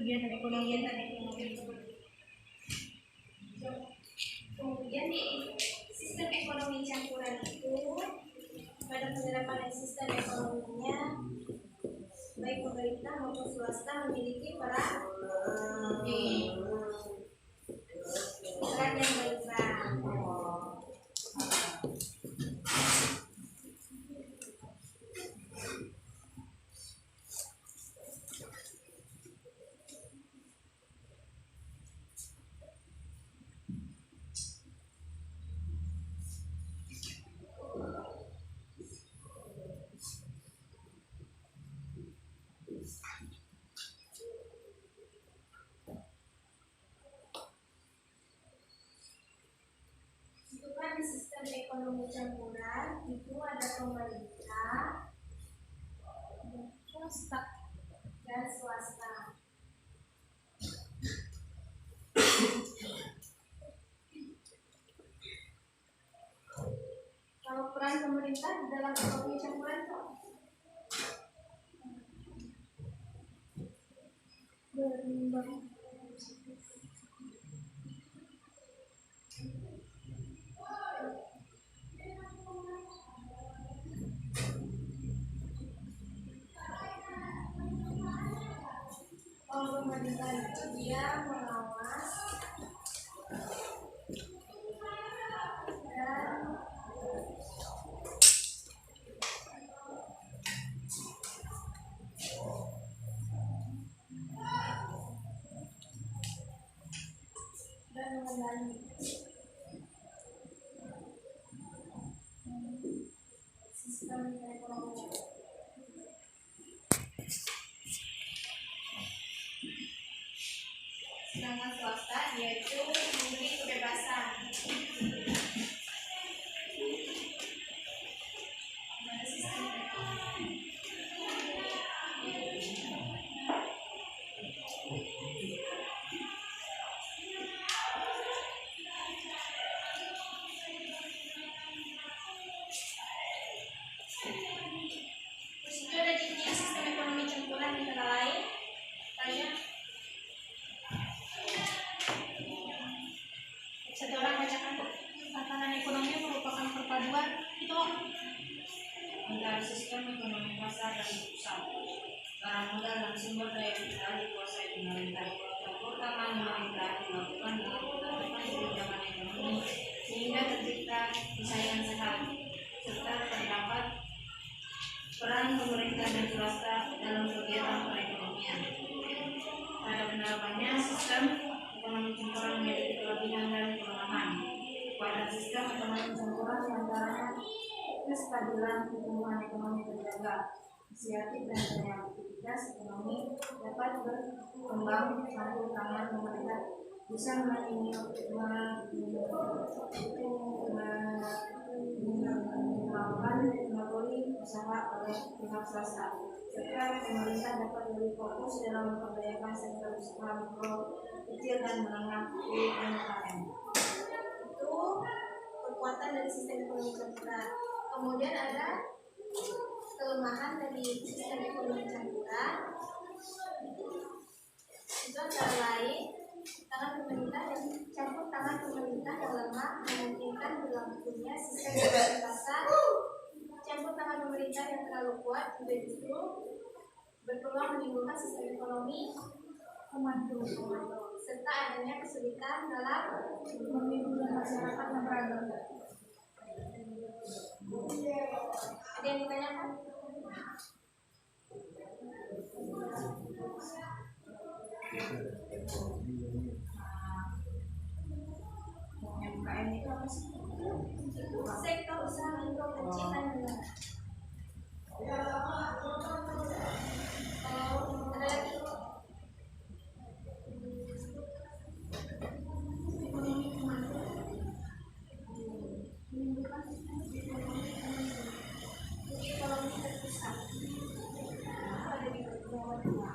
kegiatan ekonomi. Kemudian di sistem ekonomi campuran itu pada penerapan sistem ekonominya baik pemerintah maupun swasta memiliki peran yang berperan. Di sistem ekonomi campuran itu ada pemerintah dan swasta. Kalau peran pemerintah di dalam ekonomi campuran itu pemerintah itu dia mengawas dan mengendalikan sistem ekonomi. Sedangkan swasta yaitu memberi kebebasan pada sistem ekonomi. Terus itu ada jenis sistem ekonomi campuran antara lain kayak setelah bacakan tatanan ekonomi merupakan perpaduan itu antara sistem ekonomi pasar dan pusat. Barang modal dan sumber daya kita dikuasai pemerintah. Campur tangan pemerintah dilakukan dengan penerapan kebijakan ekonomi sehingga tercipta persaingan sehat serta terdapat peran pemerintah dan swasta dalam kegiatan perekonomian. Pada penerapannya, sistem ekonomi campuran memiliki kelebihan dan kelemahan. Pada sistem ekonomi campuran diantaranya kestabilan pertumbuhan ekonomi terjaga, inisiatif dan kreativitas ekonomi dapat berkembang campur tangan pemerintah bisa melakukan monopoli usaha oleh pihak swasta, serta pemerintah dapat lebih fokus dalam memperdayakan sektor usaha mikro, kecil dan menengah UMKM. itu kekuatan dari sistem ekonomi campuran. Kemudian ada kelemahan dari sistem ekonomi campuran itu antara lain campur tangan pemerintah yang lemah memungkinkan berlangsungnya sistem ekonomi pasar. Campur tangan pemerintah yang terlalu kuat juga justru berpeluang menimbulkan sistem ekonomi komando serta adanya kesulitan dalam memimpin masyarakat yang beragam. Ada yang ditanyakan? UMKM itu apa sih? Sektor usaha mikro kecil dan menengah. Ada lagi? Ekonomi komando menimbulkan sistem ekonomi terpusat. Ada di bawah dua.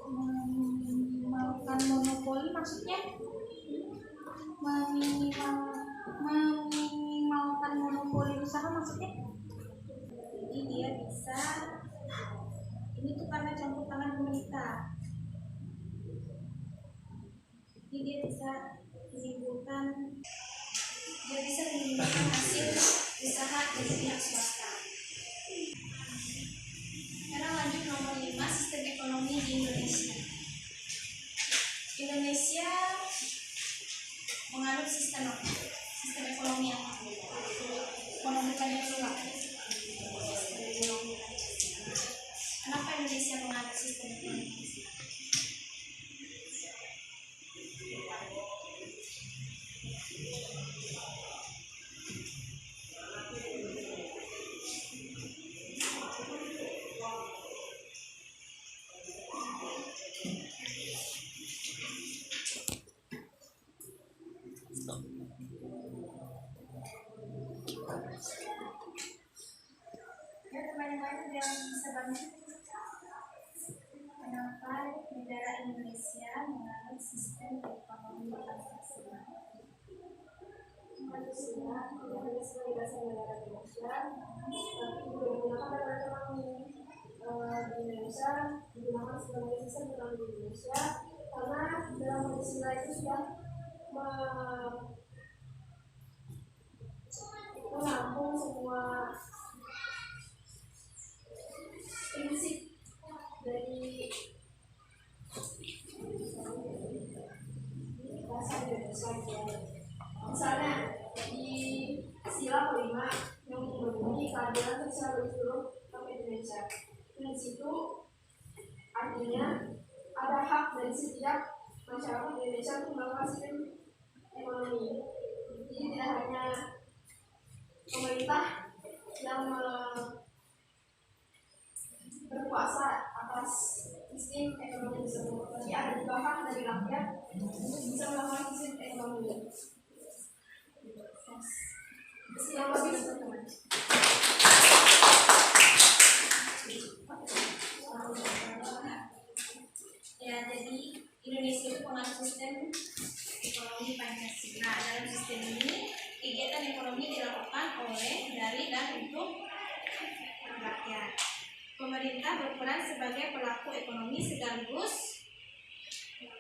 Meminimalkan monopoli maksudnya meminimalkan monopoli usaha maksudnya Jadi dia bisa, ini tuh karena campur tangan pemerintah. Jadi dia bisa menimbulkan hasil usaha dari pihak swasta. Sekarang lanjut nomor 5, sistem ekonomi di Indonesia. Indonesia menganut sistem apa? Sistem ekonomi apa? Ekonomi Pancasila. Kenapa Indonesia menganut sistem ekonomi? Ya, teman-teman yang bisa bantu. Kenapa negara Indonesia menganut sistem ekonomi Pancasila? Pancasila tidak hanya sebagai dasar negara Indonesia, tapi juga digunakan pada ekonomi di Indonesia, digunakan sebagai sistem ekonomi di Indonesia, karena dalam Pancasila itu sudah menampung semua prinsip dari bahasa Indonesia. Misalnya di sila kelima yang berbunyi keadilan sosial bagi seluruh rakyat Indonesia. Di situ artinya ada hak dari setiap masyarakat Indonesia untuk melakukan sistem ekonomi. Jadi tidak hanya pemerintah yang berkuasa atas sistem ekonomi tersebut, tapi ada juga hak dari rakyat untuk bisa melakukan sistem ekonomi. Yang lebih teman-teman. Ya, jadi Indonesia itu menganut sistem ekonomi Pancasila. Dalam sistem ini, kegiatan ekonomi dilakukan oleh, dari, dan untuk rakyat. Pemerintah berperan sebagai pelaku ekonomi sekaligus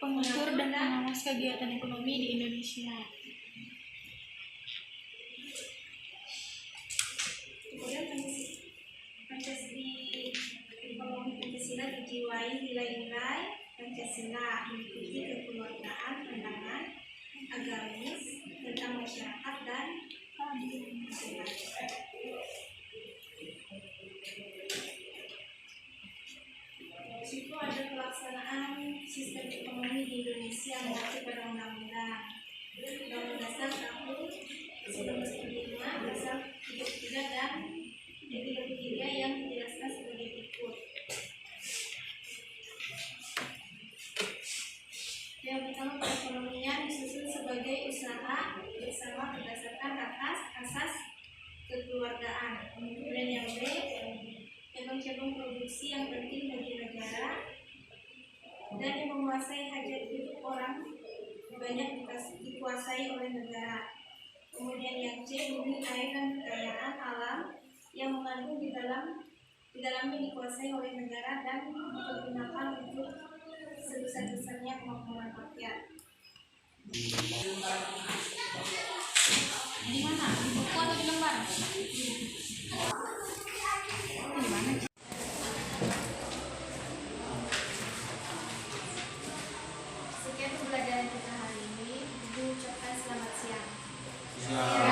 pengatur dan pengawas kegiatan ekonomi di Indonesia. Kemudian ekonomi Pancasila dijiwai nilai-nilai Pancasila, mengikuti kekeluargaan, pandangan agamis tentang masyarakat dan masyarakat. Itu ada pelaksanaan sistem ekonomi di Indonesia mengacu pada undang-undang dasar tahun 1945, pasal 33 dan 33 yang dijelaskan sebagai berikut. Yang pertama, perekonomian disusun sebagai usaha bersama berdasarkan asas kekeluargaan. Kemudian yang B, cabang-cabang produksi yang penting bagi negara dan yang menguasai hajat hidup orang banyak dikuasai oleh negara. Kemudian yang C, bumi, air, dan kekayaan alam yang mengandung di dalamnya dikuasai oleh negara dan dipergunakan untuk sebesar-besarnya kemampuan rakyat. Di mana? Di buku atau di lembar? Di mana? Sekian pembelajaran kita hari ini. Ibu ucapkan selamat siang. Ya.